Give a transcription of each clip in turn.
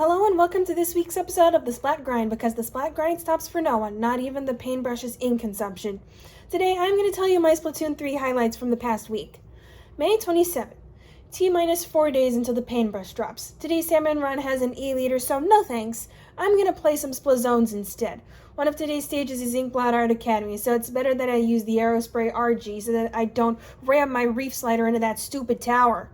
Hello and welcome to this week's episode of the Splat Grind, because the Splat Grind stops for no one, not even the paintbrush's ink consumption. Today I'm going to tell you my Splatoon 3 highlights from the past week. May 27th. T-minus 4 days until the paintbrush drops. Today's salmon run has an E-liter, so no thanks. I'm going to play some Splatoons instead. One of today's stages is Splat Art Academy, so it's better that I use the Aerospray RG so that I don't ram my reef slider into that stupid tower.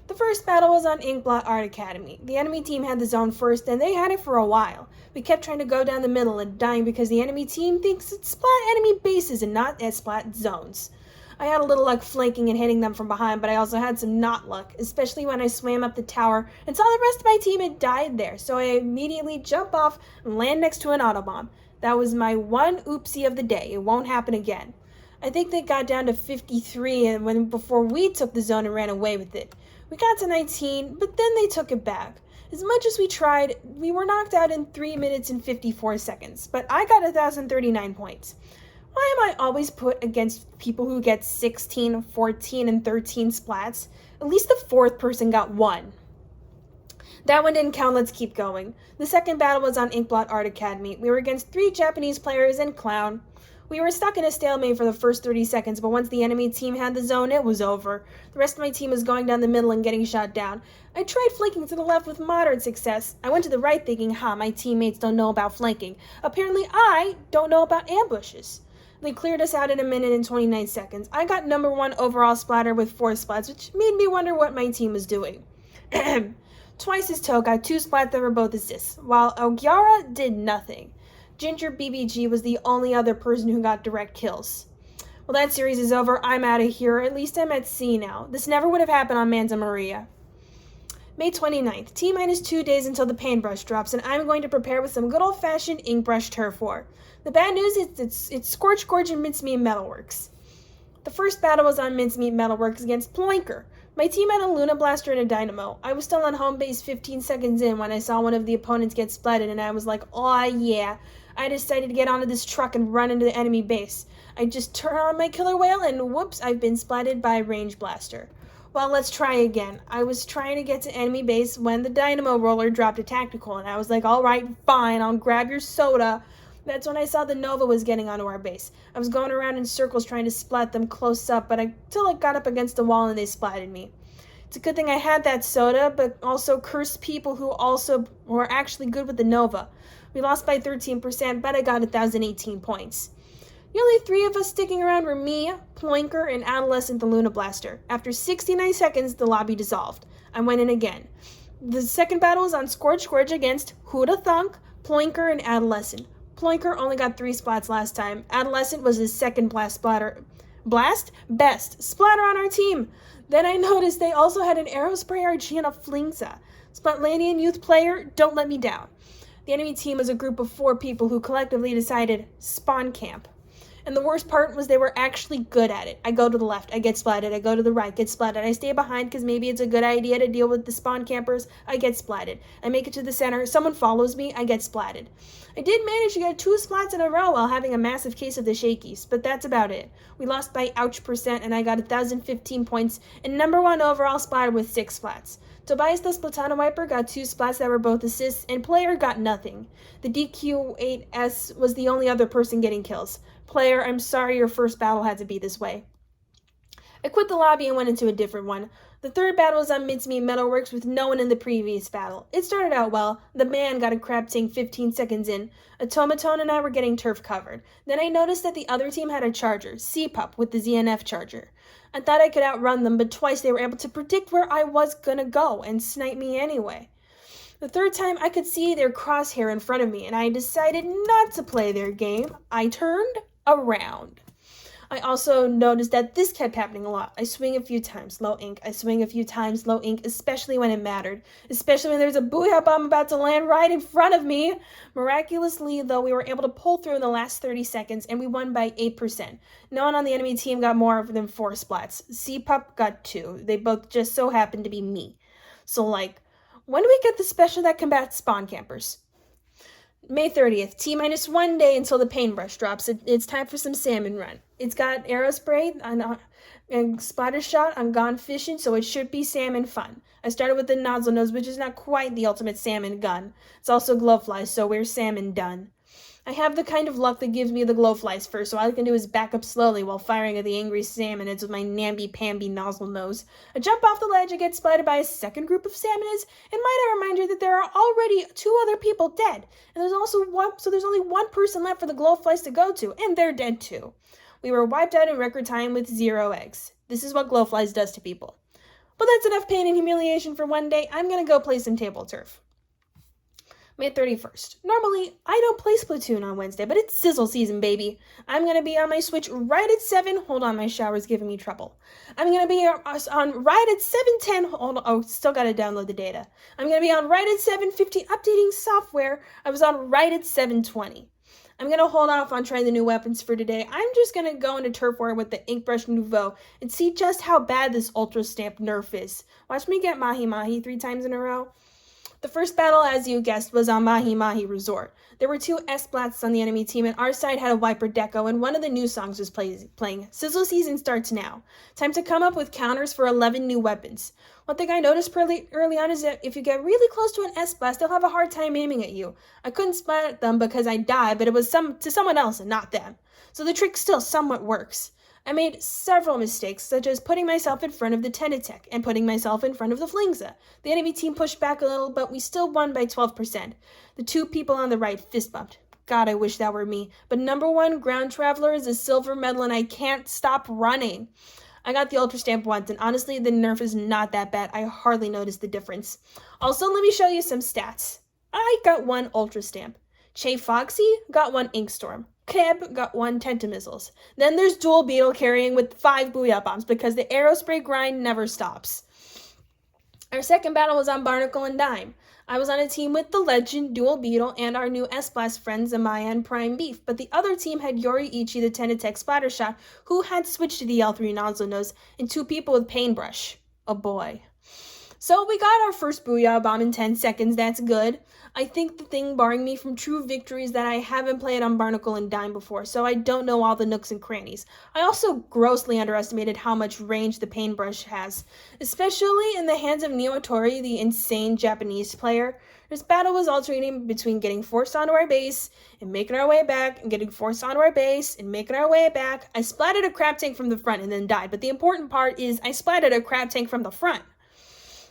The first battle was on Splat Art Academy. The enemy team had the zone first, and they had it for a while. We kept trying to go down the middle and dying because the enemy team thinks it's Splat enemy bases and not as Splat zones. I had a little luck flanking and hitting them from behind, but I also had some not luck, especially when I swam up the tower and saw the rest of my team had died there, so I immediately jump off and land next to an autobomb. That was my one oopsie of the day. It won't happen again. I think they got down to 53 before we took the zone and ran away with it. We got to 19, but then they took it back. As much as we tried, we were knocked out in 3 minutes and 54 seconds, but I got 1,039 points. Why am I always put against people who get 16, 14, and 13 splats? At least the fourth person got 1. That one didn't count, let's keep going. The second battle was on Splat Art Academy. We were against 3 Japanese players and Clown. We were stuck in a stalemate for the first 30 seconds, but once the enemy team had the zone, it was over. The rest of my team was going down the middle and getting shot down. I tried flanking to the left with moderate success. I went to the right thinking, my teammates don't know about flanking. Apparently I don't know about ambushes. They cleared us out in 1 minute and 29 seconds. I got number 1 overall splatter with 4 splats, which made me wonder what my team was doing. Twice as Toe got 2 splats that were both assists, while Ogyara did nothing. Ginger BBG was the only other person who got direct kills. Well, that series is over. I'm out of here. At least I'm at C now. This never would have happened on Manta Maria. May 29th. T-minus 2 days until the paintbrush drops, and I'm going to prepare with some good old-fashioned ink brush turf war. The bad news is it's Scorch Gorge and Mincemeat Metalworks. The first battle was on Mincemeat Metalworks against Ploinker. My team had a Luna Blaster and a Dynamo. I was still on home base 15 seconds in when I saw one of the opponents get splatted, and I was like, oh yeah. I decided to get onto this truck and run into the enemy base. I just turn on my killer whale and whoops, I've been splatted by a range blaster. Well, let's try again. I was trying to get to enemy base when the Dynamo roller dropped a tactical, and I was like, alright, fine, I'll grab your soda. That's when I saw the Nova was getting onto our base. I was going around in circles trying to splat them close up, but until I got up against the wall and they splatted me. It's a good thing I had that soda, but also cursed people who were actually good with the Nova. We lost by 13%, but I got 1,018 points. The only 3 of us sticking around were me, Ploinker, and Adolescent the Luna Blaster. After 69 seconds, the lobby dissolved. I went in again. The second battle was on Scorch Gorge against Huda Thunk, Ploinker, and Adolescent. Ploinker only got 3 splats last time. Adolescent was his second best splatter on our team. Then I noticed they also had an Aerospray RG and a Flingsa. Splatlanian youth player, don't let me down. The enemy team was a group of 4 people who collectively decided spawn camp. And the worst part was they were actually good at it. I go to the left, I get splatted. I go to the right, get splatted. I stay behind because maybe it's a good idea to deal with the spawn campers. I get splatted. I make it to the center. Someone follows me. I get splatted. I did manage to get 2 splats in a row while having a massive case of the shakies, but that's about it. We lost by ouch %, and I got 1,015 points and number 1 overall splatter with 6 splats. Tobias the Splatana Wiper got 2 splats that were both assists, and Player got nothing. The DQ8S was the only other person getting kills. Player, I'm sorry your first battle had to be this way. I quit the lobby and went into a different one. The third battle was on Mincemeat Metalworks with no one in the previous battle. It started out well. The man got a crab tank 15 seconds in. Automaton and I were getting turf covered. Then I noticed that the other team had a charger, C-Pup, with the ZNF charger. I thought I could outrun them, but twice they were able to predict where I was gonna go and snipe me anyway. The third time I could see their crosshair in front of me, and I decided not to play their game. I turned around. I also noticed that this kept happening a lot. I swing a few times, low ink. I swing a few times, low ink, especially when it mattered. Especially when there's a booyah bomb about to land right in front of me. Miraculously, though, we were able to pull through in the last 30 seconds, and we won by 8%. No one on the enemy team got more than 4 splats. C-Pup got 2. They both just so happened to be me. So, when do we get the special that combats spawn campers? May 30th, T-minus 1 day until the paintbrush drops. It's time for some salmon run. It's got Aerospray, And splatter shot on Gone Fishing, so it should be salmon fun. I started with the nozzle nose, which is not quite the ultimate salmon gun. It's also glowflies, so we're salmon done. I have the kind of luck that gives me the glowflies first, so all I can do is back up slowly while firing at the angry salmonids with my namby-pamby nozzle nose. I jump off the ledge and get splattered by a second group of salmonids, and might I remind you that there are already 2 other people dead, and there's only 1 person left for the glowflies to go to, and they're dead too. We were wiped out in record time with 0 eggs. This is what glowflies does to people. But that's enough pain and humiliation for one day. I'm gonna go play some table turf. May 31st. Normally, I don't play Splatoon on Wednesday, but it's Sizzle season, baby. I'm going to be on my Switch right at 7. Hold on, my shower's giving me trouble. I'm going to be on right at 7:10. Hold on. Oh, still got to download the data. I'm going to be on right at 7:15 updating software. I was on right at 7:20. I'm going to hold off on trying the new weapons for today. I'm just going to go into Turf War with the Inkbrush Nouveau and see just how bad this Ultra Stamp nerf is. Watch me get Mahi Mahi 3 times in a row. The first battle, as you guessed, was on Mahi Mahi Resort. There were 2 S-Splats on the enemy team, and our side had a Wiper Deco, and one of the new songs was playing. Sizzle season starts now. Time to come up with counters for 11 new weapons. One thing I noticed early on is that if you get really close to an S-Blast, they'll have a hard time aiming at you. I couldn't splat at them because I died, but it was to someone else and not them. So the trick still somewhat works. I made several mistakes, such as putting myself in front of the Tenatech and putting myself in front of the Flingza. The enemy team pushed back a little, but we still won by 12%. The 2 people on the right fist bumped. God, I wish that were me. But number 1 ground traveler is a silver medal, and I can't stop running. I got the Ultra Stamp once, and honestly, the nerf is not that bad. I hardly noticed the difference. Also, let me show you some stats. I got 1 Ultra Stamp. Che Foxy got 1 Inkstorm. Keb got 1 Tentamissiles. Then there's Dual Beetle carrying with 5 Booyah Bombs because the Aerospray grind never stops. Our second battle was on Barnacle and Dime. I was on a team with the Legend, Dual Beetle, and our new S-Blast friends Amaya and Prime Beef, but the other team had Yoriichi the Tenatech Splattershot, who had switched to the L3 Nozzle Nose, and 2 people with Paintbrush. Oh boy. So we got our first Booyah Bomb in 10 seconds, that's good. I think the thing barring me from true victory is that I haven't played on Barnacle and Dime before, so I don't know all the nooks and crannies. I also grossly underestimated how much range the Paintbrush has, especially in the hands of Neotori, the insane Japanese player. This battle was alternating between getting forced onto our base and making our way back, and getting forced onto our base and making our way back. I splatted a crab tank from the front and then died, but the important part is I splatted a crab tank from the front.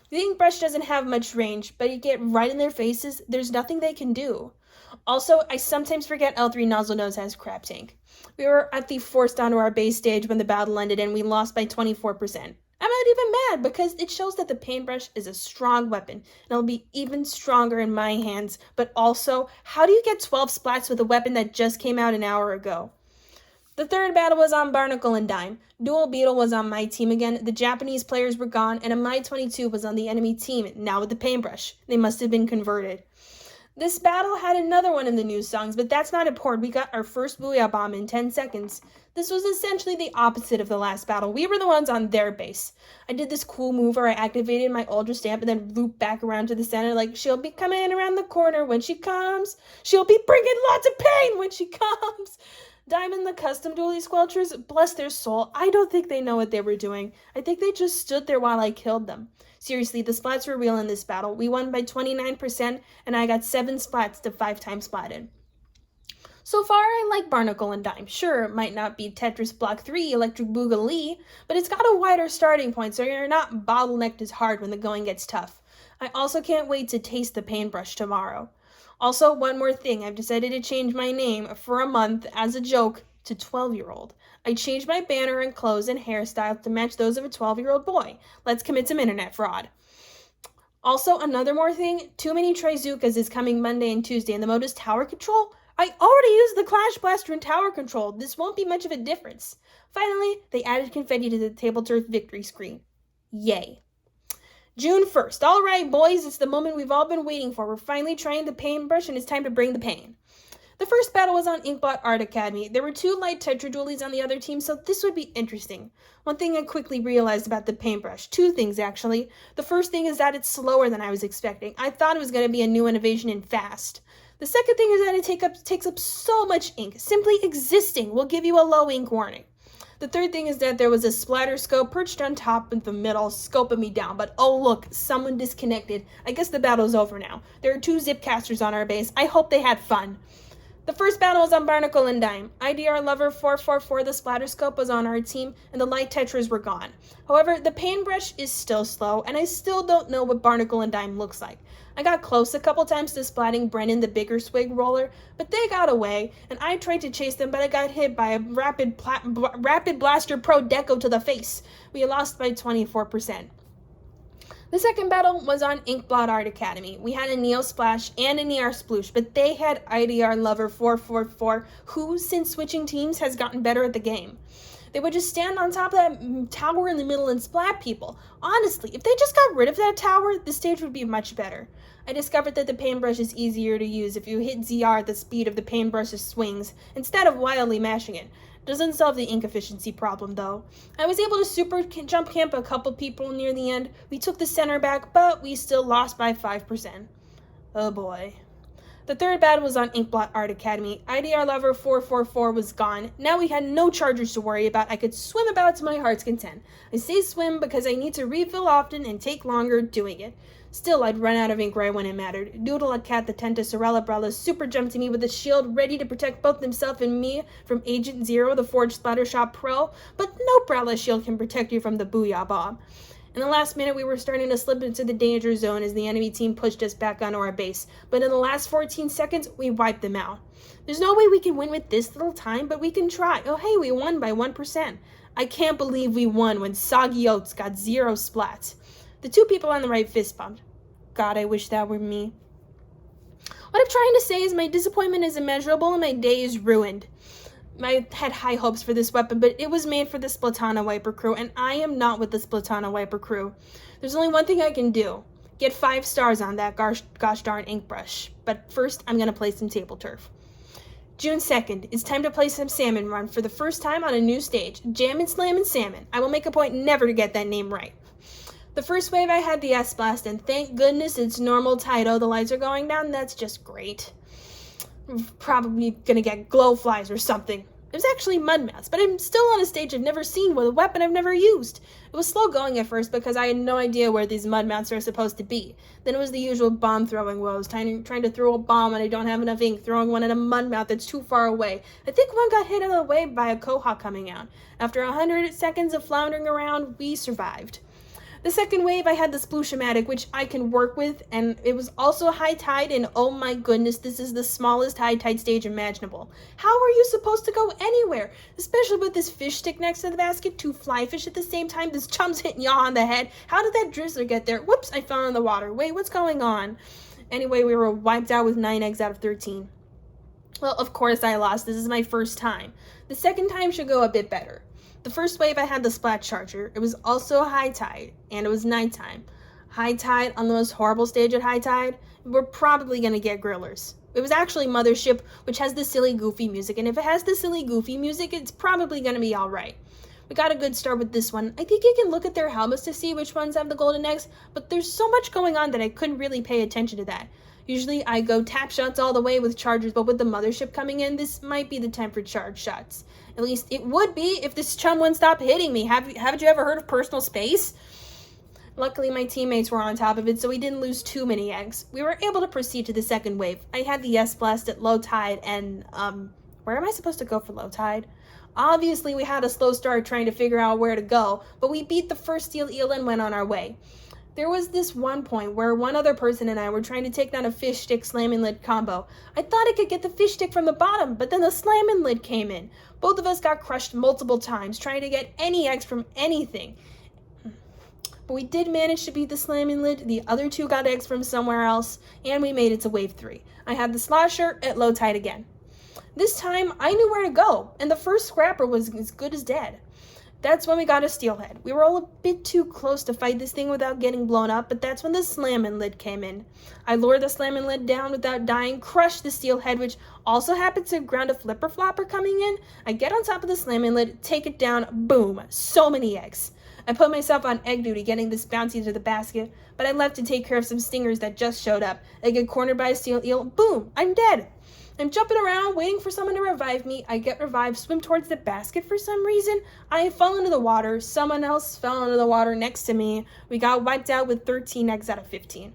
The Inkbrush doesn't have much range, but you get right in their faces, there's nothing they can do. Also, I sometimes forget L3 Nozzle Nose has Crab Tank. We were at the forced onto our base stage when the battle ended and we lost by 24%. I'm not even mad because it shows that the Paintbrush is a strong weapon and it'll be even stronger in my hands. But also, how do you get 12 splats with a weapon that just came out an hour ago? The third battle was on Barnacle and Dime. Dual Beetle was on my team again, the Japanese players were gone, and a My 22 was on the enemy team, now with the Paintbrush. They must have been converted. This battle had another one in the news songs, but that's not important. We got our first Booyah Bomb in 10 seconds. This was essentially the opposite of the last battle. We were the ones on their base. I did this cool move where I activated my Ultra Stamp and then looped back around to the center like she'll be coming around the corner when she comes. She'll be bringing lots of pain when she comes. Diamond the custom dually squelchers, bless their soul, I don't think they know what they were doing. I think they just stood there while I killed them. Seriously, the splats were real in this battle. We won by 29%, and I got 7 splats to 5 times splatted. So far, I like Barnacle and Dime. Sure, it might not be Tetris Block 3 Electric Boogaloo, but it's got a wider starting point, so you're not bottlenecked as hard when the going gets tough. I also can't wait to taste the Paintbrush tomorrow. Also, one more thing, I've decided to change my name for a month as a joke to 12-year-old. I changed my banner and clothes and hairstyle to match those of a 12-year-old boy. Let's commit some internet fraud. Also, another more thing, Too Many Trizukas is coming Monday and Tuesday, and the mode is Tower Control. I already used the Clash Blaster in Tower Control. This won't be much of a difference. Finally, they added confetti to the Table Turf victory screen. Yay. June 1st. All right, boys, it's the moment we've all been waiting for. We're finally trying the Paintbrush, and it's time to bring the pain. The first battle was on Inkbot Art Academy. There were 2 light Tetra Dualies on the other team, so this would be interesting. One thing I quickly realized about the Paintbrush, 2 things actually. The first thing is that it's slower than I was expecting. I thought it was going to be a new innovation and fast. The second thing is that it takes up so much ink. Simply existing will give you a low ink warning. The third thing is that there was a splatter scope perched on top in the middle, scoping me down. But oh look, someone disconnected. I guess the battle's over now. There are 2 zipcasters on our base. I hope they had fun. The first battle was on Barnacle and Dime. IDR Lover 444, the splatter scope, was on our team, and the light tetras were gone. However, the paintbrush is still slow, and I still don't know what Barnacle and Dime looks like. I got close a couple times to splatting Brennan, the bigger swig roller, but they got away, and I tried to chase them, but I got hit by a Rapid Blaster Pro Deco to the face. We lost by 24%. The second battle was on Inkblot Art Academy. We had a Neo Splash and a Neo Sploosh, but they had IDR Lover 444, who, since switching teams, has gotten better at the game. They would just stand on top of that tower in the middle and splat people. Honestly, if they just got rid of that tower, the stage would be much better. I discovered that the paintbrush is easier to use if you hit ZR at the speed of the paintbrush's swings, instead of wildly mashing it. Doesn't solve the ink efficiency problem, though. I was able to super jump camp a couple people near the end. We took the center back, but we still lost by 5%. Oh boy. The third battle was on Inkblot Art Academy. IDR Lover 444 was gone. Now we had no chargers to worry about. I could swim about to my heart's content. I say swim because I need to refill often and take longer doing it. Still, I'd run out of ink right when it mattered. Doodle a cat, the Tentasorella Brella super jumped to me with a shield ready to protect both himself and me from Agent Zero, the Forged Splattershot Pro, but no Brella shield can protect you from the Booyah Bomb. In the last minute, we were starting to slip into the danger zone as the enemy team pushed us back onto our base, but in the last 14 seconds, we wiped them out. There's no way we can win with this little time, but we can try. Oh hey, we won by 1%. I can't believe we won when Soggy Oats got 0 splats. The 2 people on the right fist bumped. God, I wish that were me. What I'm trying to say is my disappointment is immeasurable and my day is ruined. I had high hopes for this weapon, but it was made for the Splatana Wiper crew, and I am not with the Splatana Wiper crew. There's only one thing I can do. Get 5 stars on that gosh darn ink brush. But first, I'm going to play some table turf. June 2nd, it's time to play some Salmon Run for the first time on a new stage. Jammin' Slammin' Salmon. I will make a point never to get that name right. The first wave I had the S-Blast, and thank goodness it's normal tide. Oh, the lights are going down? That's just great. I'm probably gonna get glow flies or something. It was actually mud mounts, but I'm still on a stage I've never seen with a weapon I've never used. It was slow going at first because I had no idea where these mud mounts are supposed to be. Then it was the usual bomb throwing woes, trying to throw a bomb when I don't have enough ink, throwing one at a mud mount that's too far away. I think one got hit out of the way by a Quahog coming out. After 100 seconds of floundering around, we survived. The second wave, I had the Sploosh-O-Matic, which I can work with, and it was also high tide, and oh my goodness, this is the smallest high tide stage imaginable. How are you supposed to go anywhere? Especially with this fish stick next to the basket, 2 fly fish at the same time, this chum's hitting yaw on the head. How did that drizzler get there? Whoops, I fell in the water. Wait, what's going on? Anyway, we were wiped out with 9 eggs out of 13. Well, of course I lost. This is my first time. The second time should go a bit better. The first wave, I had the Splat Charger. It was also high tide, and it was nighttime. High tide on the most horrible stage at high tide, we're probably going to get grillers. It was actually Mothership, which has the silly, goofy music, and if it has the silly, goofy music, it's probably going to be all right. We got a good start with this one. I think you can look at their helmets to see which ones have the golden eggs, but there's so much going on that I couldn't really pay attention to that. Usually I go tap shots all the way with chargers, but with the Mothership coming in, this might be the time for charge shots. At least it would be if this chum wouldn't stop hitting me. Haven't you ever heard of personal space? Luckily, my teammates were on top of it, so we didn't lose too many eggs. We were able to proceed to the second wave. I had the S-Blast at low tide, and, where am I supposed to go for low tide? Obviously, we had a slow start trying to figure out where to go, but we beat the first steel eel and went on our way. There was this one point where one other person and I were trying to take down a fish stick slamming lid combo. I thought I could get the fish stick from the bottom, but then the slamming lid came in. Both of us got crushed multiple times trying to get any eggs from anything. But we did manage to beat the slamming lid. The other 2 got eggs from somewhere else, and we made it to wave 3. I had the slosher at low tide again. This time, I knew where to go, and the first scrapper was as good as dead. That's when we got a steelhead. We were all a bit too close to fight this thing without getting blown up, but that's when the slamming lid came in. I lured the slamming lid down without dying, crushed the steelhead, which also happened to ground a flipper flopper coming in. I get on top of the slamming lid, take it down, boom, so many eggs. I put myself on egg duty getting this bouncy to the basket, but I left to take care of some stingers that just showed up. I get cornered by a steel eel, boom, I'm dead. I'm jumping around, waiting for someone to revive me. I get revived, swim towards the basket for some reason. I fall into the water. Someone else fell into the water next to me. We got wiped out with 13 eggs out of 15.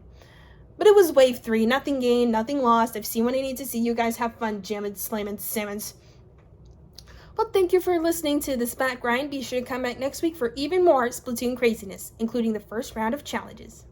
But it was wave 3. Nothing gained, nothing lost. I've seen what I need to see. You guys have fun jamming, slamming, salmons. Well, thank you for listening to the Splat Grind. Be sure to come back next week for even more Splatoon craziness, including the first round of challenges.